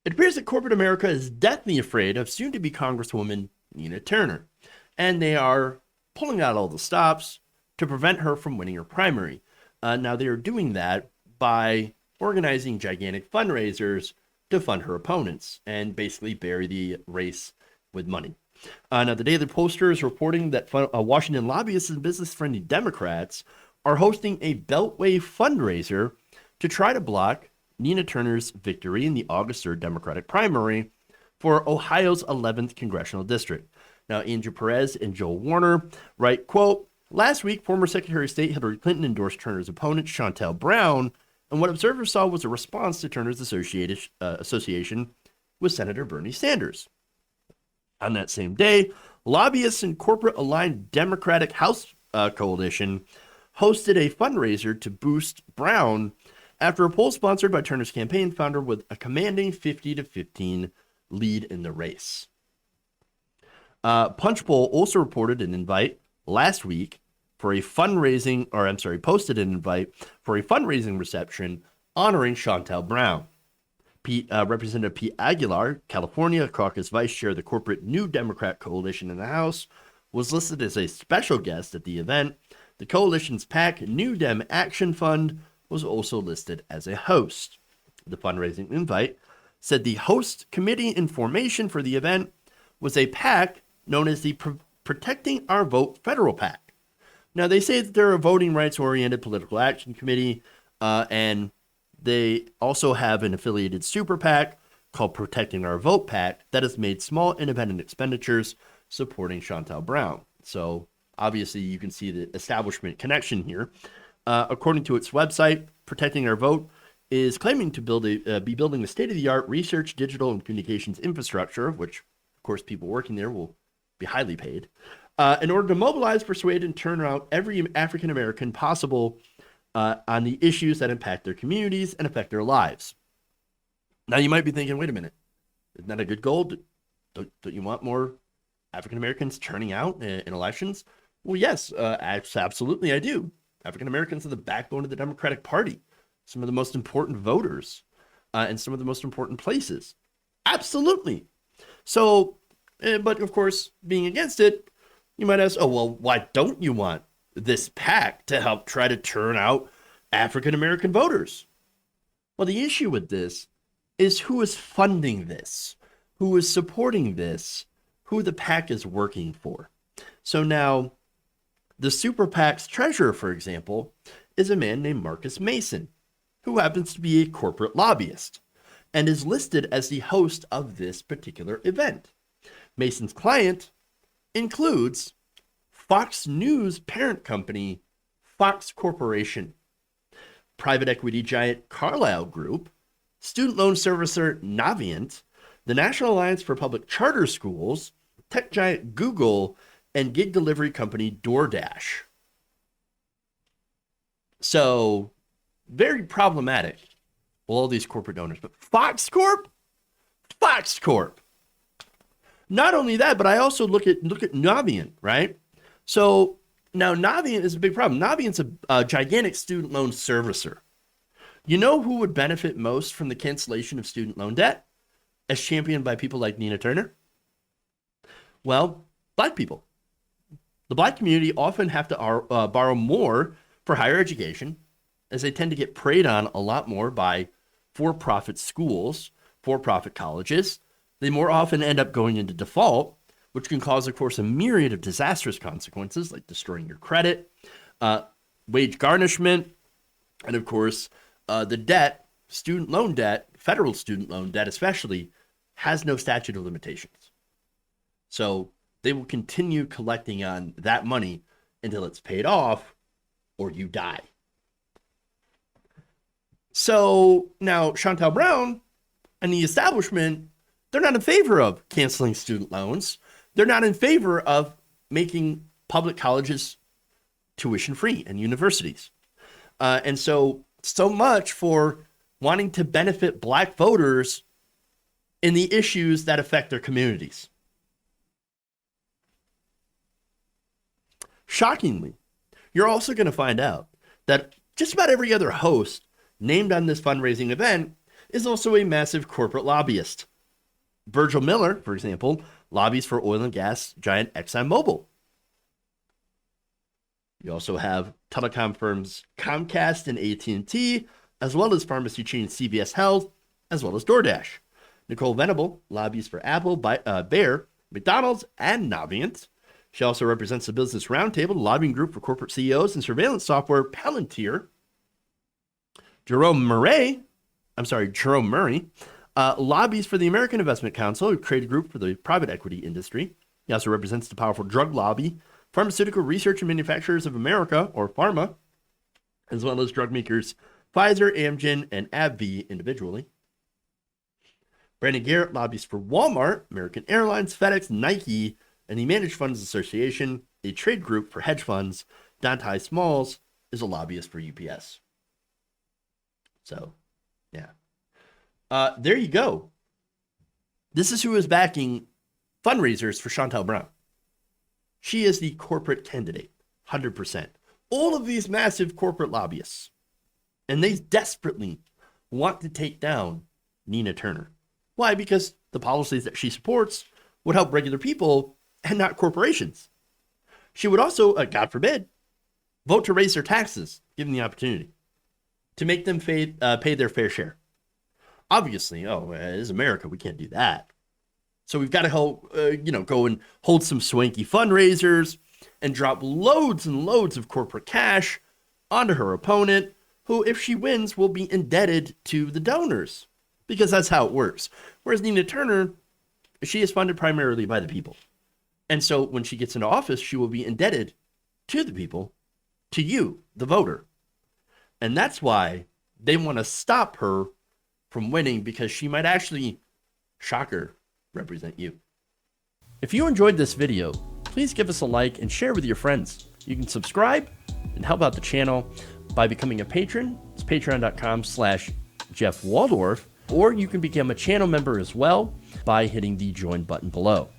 It appears that corporate America is deathly afraid of soon-to-be Congresswoman Nina Turner, and they are pulling out all the stops to prevent her from winning her primary. Now, they are doing that by organizing gigantic fundraisers to fund her opponents and basically bury the race with money. Now, the Daily Poster is reporting that Washington lobbyists and business-friendly Democrats are hosting a Beltway fundraiser to try to block Nina Turner's victory in the August 3rd Democratic primary for Ohio's 11th congressional district. Now, Andrew Perez and Joel Warner write, quote, last week, former Secretary of State Hillary Clinton endorsed Turner's opponent, Shontel Brown, and what observers saw was a response to Turner's association with Senator Bernie Sanders. On that same day, lobbyists and corporate-aligned Democratic House coalition hosted a fundraiser to boost Brown after a poll sponsored by Turner's campaign found her with a commanding 50-15 lead in the race. Punchbowl also reported an invite last week for a fundraising, posted an invite for a fundraising reception honoring Shontel Brown. Representative Pete Aguilar, California caucus vice chair of the corporate New Democrat coalition in the House, was listed as a special guest at the event. The coalition's PAC New Dem Action Fund was also listed as a host. The fundraising invite said the host committee in formation for the event was a PAC known as the Protecting Our Vote Federal PAC. Now, they say that they're a voting rights-oriented political action committee, and they also have an affiliated super PAC called Protecting Our Vote PAC that has made small independent expenditures supporting Shontel Brown. So obviously you can see the establishment connection here. According to its website, Protecting Our Vote is claiming to be building a state-of-the-art research, digital, and communications infrastructure, which, of course, people working there will be highly paid, in order to mobilize, persuade, and turn out every African American possible on the issues that impact their communities and affect their lives. Now, you might be thinking, wait a minute, isn't that a good goal? Don't you want more African Americans turning out in elections? Well, yes, absolutely, I do. African Americans are the backbone of the Democratic Party, some of the most important voters in some of the most important places. Absolutely. So, but of course, being against it, you might ask, oh, well, why don't you want this PAC to help try to turn out African American voters? Well, the issue with this is who is funding this, who is supporting this, who the PAC is working for. So now, the Super PAC's treasurer, for example, is a man named Marcus Mason, who happens to be a corporate lobbyist and is listed as the host of this particular event. Mason's client includes Fox News parent company, Fox Corporation, private equity giant Carlyle Group, student loan servicer Navient, the National Alliance for Public Charter Schools, tech giant Google, and gig delivery company DoorDash. So, very problematic, all these corporate donors. But Fox Corp? Fox Corp. Not only that, but I also look at Navient, right? So now Navient is a big problem. Navient's a gigantic student loan servicer. You know who would benefit most from the cancellation of student loan debt, as championed by people like Nina Turner? Well, Black people. The Black community often have to borrow more for higher education, as they tend to get preyed on a lot more by for-profit schools, for-profit colleges. They more often end up going into default, which can cause, of course, a myriad of disastrous consequences, like destroying your credit, wage garnishment, and, of course, the debt, student loan debt, federal student loan debt especially, has no statute of limitations. So they will continue collecting on that money until it's paid off or you die. So now Shontel Brown and the establishment, they're not in favor of canceling student loans. They're not in favor of making public colleges tuition free and universities. And so much for wanting to benefit Black voters in the issues that affect their communities. Shockingly, you're also going to find out that just about every other host named on this fundraising event is also a massive corporate lobbyist. Virgil Miller, for example, lobbies for oil and gas giant ExxonMobil. You also have telecom firms Comcast and AT&T, as well as pharmacy chain CVS Health, as well as DoorDash. Nicole Venable lobbies for Apple, Bayer, McDonald's, and Navient. She also represents the Business Roundtable, the lobbying group for corporate CEOs and surveillance software Palantir. Jerome Murray, lobbies for the American Investment Council, a trade group for the private equity industry. He also represents the powerful drug lobby, Pharmaceutical Research and Manufacturers of America, or PhRMA, as well as drug makers Pfizer, Amgen, and AbbVie individually. Brandon Garrett lobbies for Walmart, American Airlines, FedEx, Nike, and the Managed Funds Association, a trade group for hedge funds. Dante Smalls is a lobbyist for UPS. So, yeah. There you go. This is who is backing fundraisers for Shontel Brown. She is the corporate candidate, 100%. All of these massive corporate lobbyists. And they desperately want to take down Nina Turner. Why? Because the policies that she supports would help regular people and not corporations. She would also, God forbid, vote to raise their taxes, given the opportunity, to make them pay their fair share. Obviously, it is America, we can't do that. So we've got to go and hold some swanky fundraisers and drop loads and loads of corporate cash onto her opponent, who, if she wins, will be indebted to the donors, because that's how it works. Whereas Nina Turner, she is funded primarily by the people. And so when she gets into office, she will be indebted to the people, to you, the voter. And that's why they want to stop her from winning, because she might actually, shocker, represent you. If you enjoyed this video, please give us a like and share with your friends. You can subscribe and help out the channel by becoming a patron. It's patreon.com/Jeff Waldorf, or you can become a channel member as well by hitting the join button below.